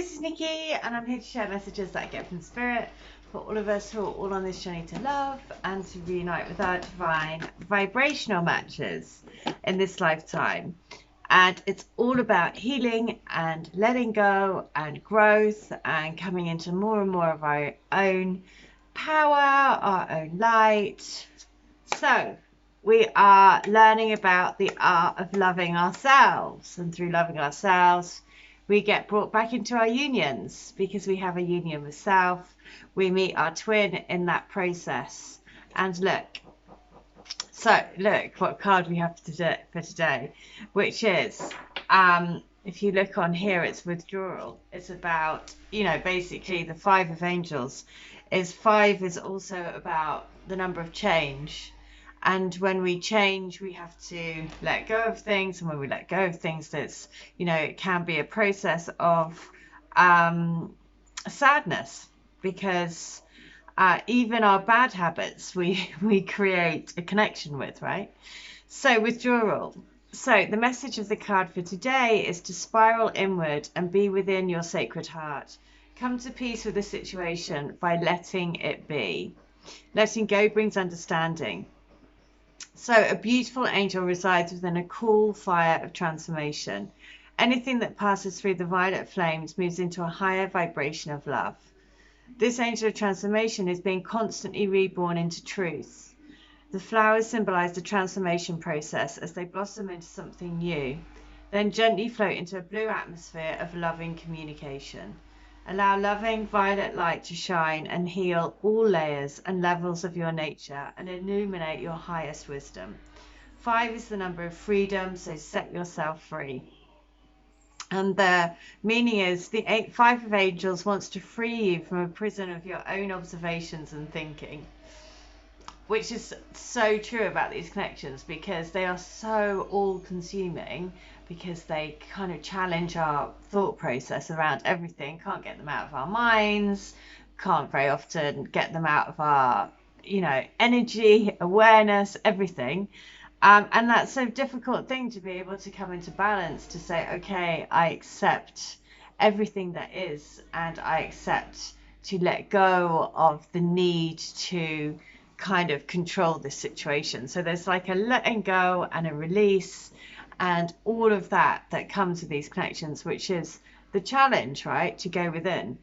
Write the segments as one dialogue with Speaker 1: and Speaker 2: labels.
Speaker 1: this is Nikki, and I'm here to share messages that I get from Spirit for all of us who are all on this journey to love and to reunite with our divine vibrational matches in this lifetime. And it's all about healing and letting go and growth and coming into more and more of our own power, our own light. So we are learning about the art of loving ourselves, and through loving ourselves we get brought back into our unions because we have a union with self. We meet our twin in that process. And look what card we have for today, which is, if you look on here, it's withdrawal. It's about, basically the Five of Angels. Five is also about the number of change. And when we change, we have to let go of things. And when we let go of things, that's, it can be a process of sadness, because even our bad habits, we create a connection with, right? So withdrawal. So the message of the card for today is to spiral inward and be within your sacred heart. Come to peace with the situation by letting it be. Letting go brings understanding. So a beautiful angel resides within a cool fire of transformation. Anything that passes through the violet flames moves into a higher vibration of love. This angel of transformation is being constantly reborn into truth. The flowers symbolize the transformation process as they blossom into something new, then gently float into a blue atmosphere of loving communication. Allow loving violet light to shine and heal all layers and levels of your nature and illuminate your highest wisdom. 5 is the number of freedom, so set yourself free. And the meaning is the 5 of Angels wants to free you from a prison of your own observations and thinking, which is so true about these connections, because they are so all-consuming, because they kind of challenge our thought process around everything. Can't get them out of our minds, can't very often get them out of our, energy, awareness, everything. And that's a difficult thing to be able to come into balance, to say, okay, I accept everything that is, and I accept to let go of the need to kind of control this situation. So there's like a letting go and a release and all of that comes with these connections, which is the challenge, right, to go within.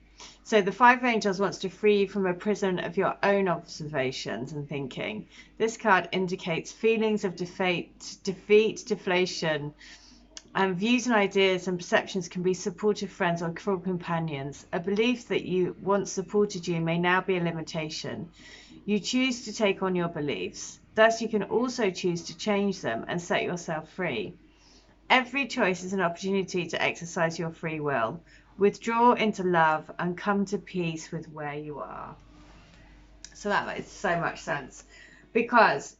Speaker 1: So the 5 of Angels wants to free you from a prison of your own observations and thinking. This card indicates feelings of defeat, deflation, and views and ideas and perceptions can be supportive friends or cruel companions. A belief that you once supported you may now be a limitation. You choose to take on your beliefs. Thus, you can also choose to change them and set yourself free. Every choice is an opportunity to exercise your free will. Withdraw into love and come to peace with where you are. So that makes so much sense, because,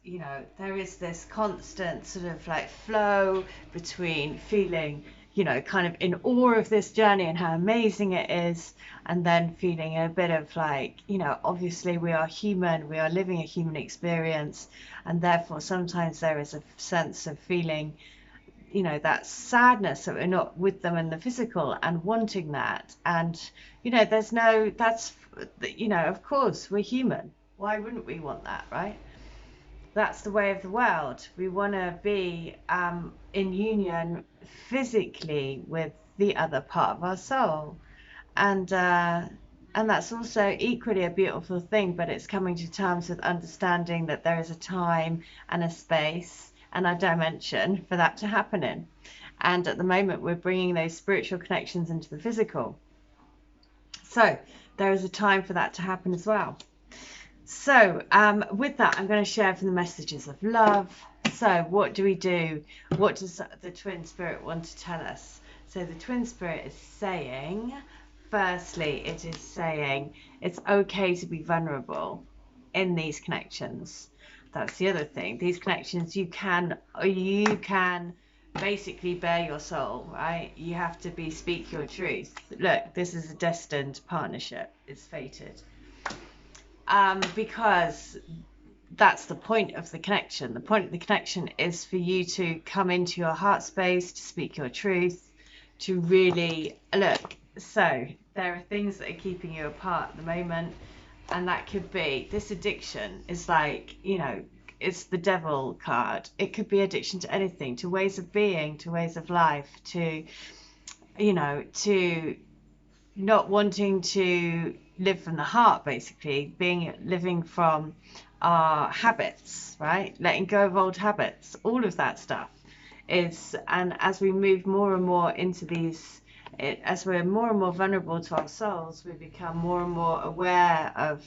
Speaker 1: there is this constant sort of like flow between feeling, kind of in awe of this journey and how amazing it is, and then feeling a bit of like, obviously we are human, we are living a human experience, and therefore sometimes there is a sense of feeling, that sadness that we're not with them in the physical and wanting that. And, of course we're human. Why wouldn't we want that, right? That's the way of the world. We want to be in union physically with the other part of our soul. And that's also equally a beautiful thing, but it's coming to terms with understanding that there is a time and a space and a dimension for that to happen in. And at the moment we're bringing those spiritual connections into the physical, so there is a time for that to happen as well. So with that, I'm going to share from the messages of love. So what do we do? What does the twin spirit want to tell us? So the twin spirit is saying, firstly, it is saying it's okay to be vulnerable in these connections. That's the other thing. These connections, you can basically bare your soul, right? You have to speak your truth. Look, this is a destined partnership. It's fated. Because that's the point of the connection. The point of the connection is for you to come into your heart space, to speak your truth, to really look. So there are things that are keeping you apart at the moment, and that could be this addiction is like, you know, it's the devil card. It could be addiction to anything, to ways of being, to ways of life, to, you know, to not wanting to live from the heart, basically, living from our habits, right? Letting go of old habits, all of that stuff is, and as we move more and more into these, as we're more and more vulnerable to our souls, we become more and more aware of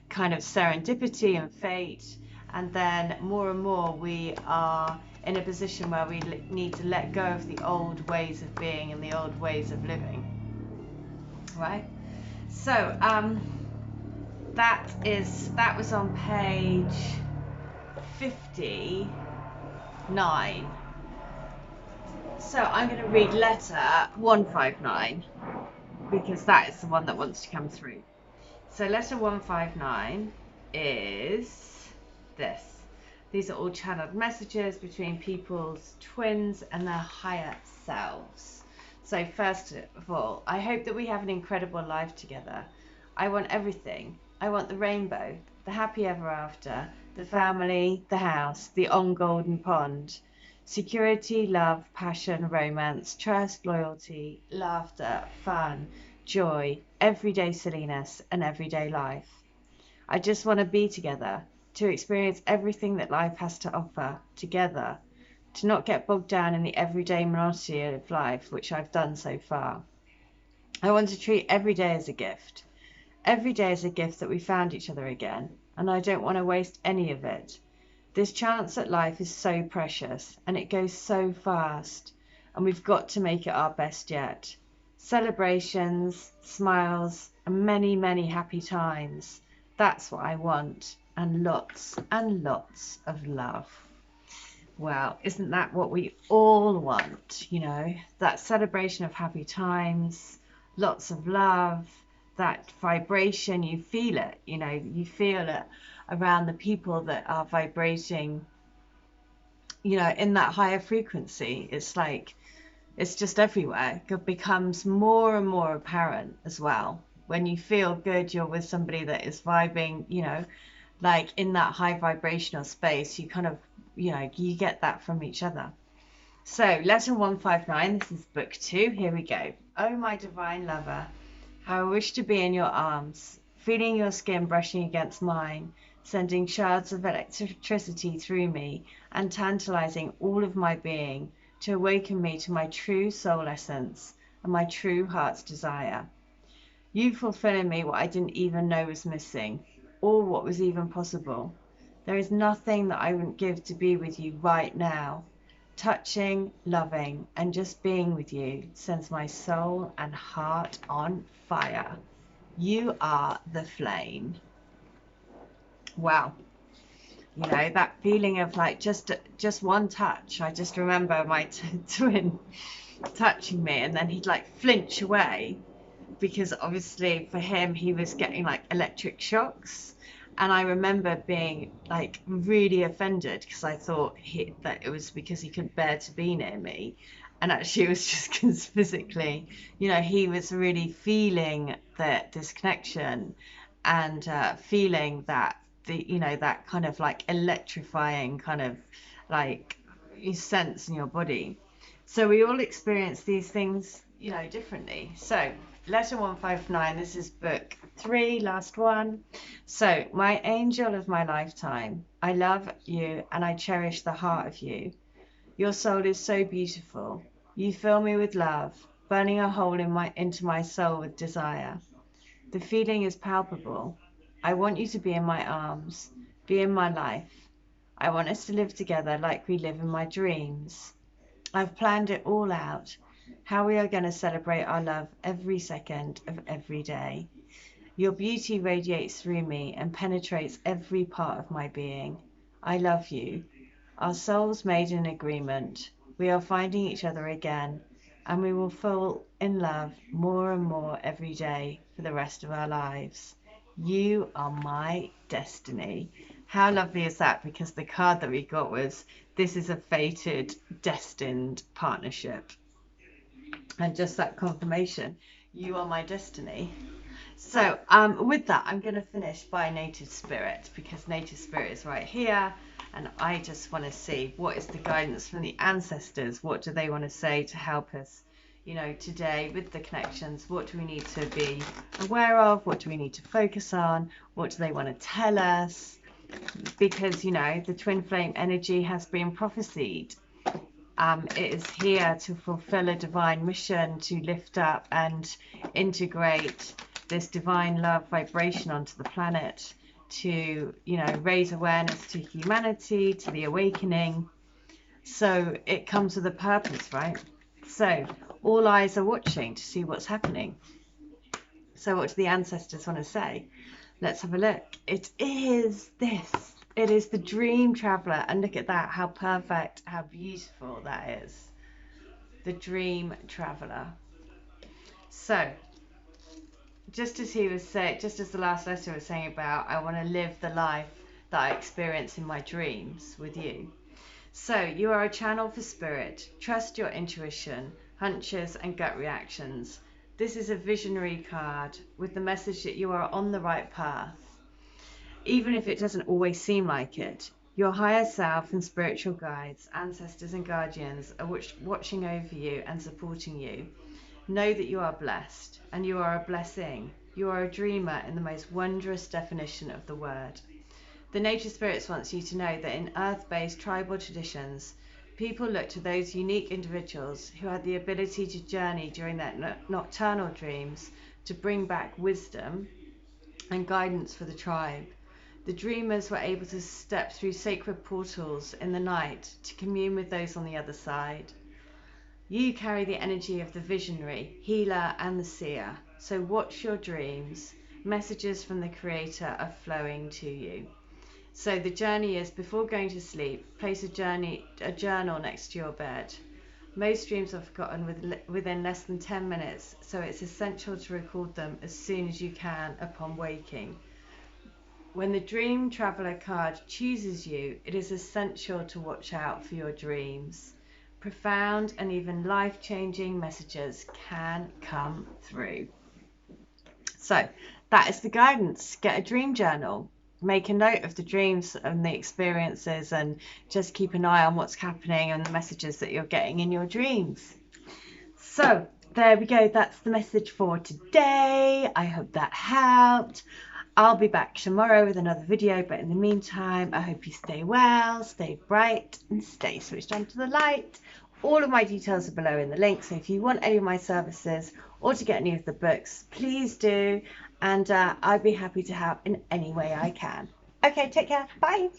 Speaker 1: kind of serendipity and fate, and then more and more we are in a position where we need to let go of the old ways of being and the old ways of living, right? So that was on page 59. So I'm going to read letter 159 because that is the one that wants to come through. So letter 159 is this. These are all channeled messages between people's twins and their higher selves. So first of all, I hope that we have an incredible life together. I want everything. I want the rainbow, the happy ever after, the family, the house, the on golden pond. Security, love, passion, romance, trust, loyalty, laughter, fun, joy, everyday silliness, and everyday life. I just want to be together, to experience everything that life has to offer together, to not get bogged down in the everyday monotony of life, which I've done so far. I want to treat every day as a gift. Every day is a gift that we found each other again, and I don't want to waste any of it. This chance at life is so precious, and it goes so fast, and we've got to make it our best yet. Celebrations, smiles, and many, many happy times. That's what I want, and lots of love. Well, isn't that what we all want, you know? That celebration of happy times, lots of love, that vibration, you feel it, you know, you feel it around the people that are vibrating, you know, in that higher frequency. It's like, it's just everywhere. It becomes more and more apparent as well. When you feel good, you're with somebody that is vibing, you know, like in that high vibrational space, you kind of, you know, you get that from each other. So letter 159, this is book 2. Here we go. Oh, my divine lover, how I wish to be in your arms, feeling your skin brushing against mine, sending shards of electricity through me and tantalizing all of my being to awaken me to my true soul essence and my true heart's desire. You fulfill in me what I didn't even know was missing, or what was even possible. There is nothing that I wouldn't give to be with you right now. Touching, loving, and just being with you sends my soul and heart on fire. You are the flame. Wow. You know, that feeling of like just one touch. I just remember my twin touching me, and then he'd like flinch away because obviously for him he was getting like electric shocks, and I remember being like really offended because I thought that it was because he couldn't bear to be near me, and actually it was just because physically, you know, he was really feeling that disconnection and feeling that the, you know, that kind of like electrifying kind of like sense in your body. So we all experience these things, you know, differently. So letter 159, this is book 3, last one. So, my angel of my lifetime, I love you and I cherish the heart of you. Your soul is so beautiful. You fill me with love, burning a hole into my soul with desire. The feeling is palpable. I want you to be in my arms, be in my life. I want us to live together like we live in my dreams. I've planned it all out, how we are going to celebrate our love every second of every day. Your beauty radiates through me and penetrates every part of my being. I love you. Our souls made an agreement. We are finding each other again, and we will fall in love more and more every day for the rest of our lives. You are my destiny. How lovely is that? Because the card that we got was, this is a fated, destined partnership. and just that confirmation, you are my destiny. So with that, I'm going to finish by native spirit, because native spirit is right here, and I just want to see what is the guidance from the ancestors. What do they want to say to help us, you know, today with the connections? What do we need to be aware of? What do we need to focus on? What do they want to tell us? Because, you know, the twin flame energy has been prophesied. It is here to fulfill a divine mission, to lift up and integrate this divine love vibration onto the planet, to, you know, raise awareness to humanity, to the awakening. So it comes with a purpose, right? So all eyes are watching to see what's happening. So what do the ancestors want to say? Let's have a look. It is this. It is the dream traveler. And look at that, how perfect, how beautiful that is. The dream traveler. So just as he was saying, just as the last letter was saying about, I want to live the life that I experience in my dreams with you. So you are a channel for spirit. Trust your intuition, hunches and gut reactions. This is a visionary card with the message that you are on the right path. Even if it doesn't always seem like it, your higher self and spiritual guides, ancestors and guardians are watching over you and supporting you. Know that you are blessed, and you are a blessing. You are a dreamer in the most wondrous definition of the word. The nature spirits wants you to know that in earth-based tribal traditions, people look to those unique individuals who had the ability to journey during their nocturnal dreams to bring back wisdom and guidance for the tribe. The dreamers were able to step through sacred portals in the night to commune with those on the other side. You carry the energy of the visionary, healer, and the seer. So watch your dreams. Messages from the Creator are flowing to you. So the journey is, before going to sleep, place a journal next to your bed. Most dreams are forgotten within less than 10 minutes, so it's essential to record them as soon as you can upon waking. When the Dream Traveler card chooses you, it is essential to watch out for your dreams. Profound and even life-changing messages can come through. So that is the guidance. Get a dream journal. Make a note of the dreams and the experiences, and just keep an eye on what's happening and the messages that you're getting in your dreams. So there we go. That's the message for today. I hope that helped. I'll be back tomorrow with another video, but in the meantime, I hope you stay well, stay bright, and stay switched on to the light. All of my details are below in the link, so if you want any of my services or to get any of the books, please do, and I'd be happy to help in any way I can. Okay, take care. Bye.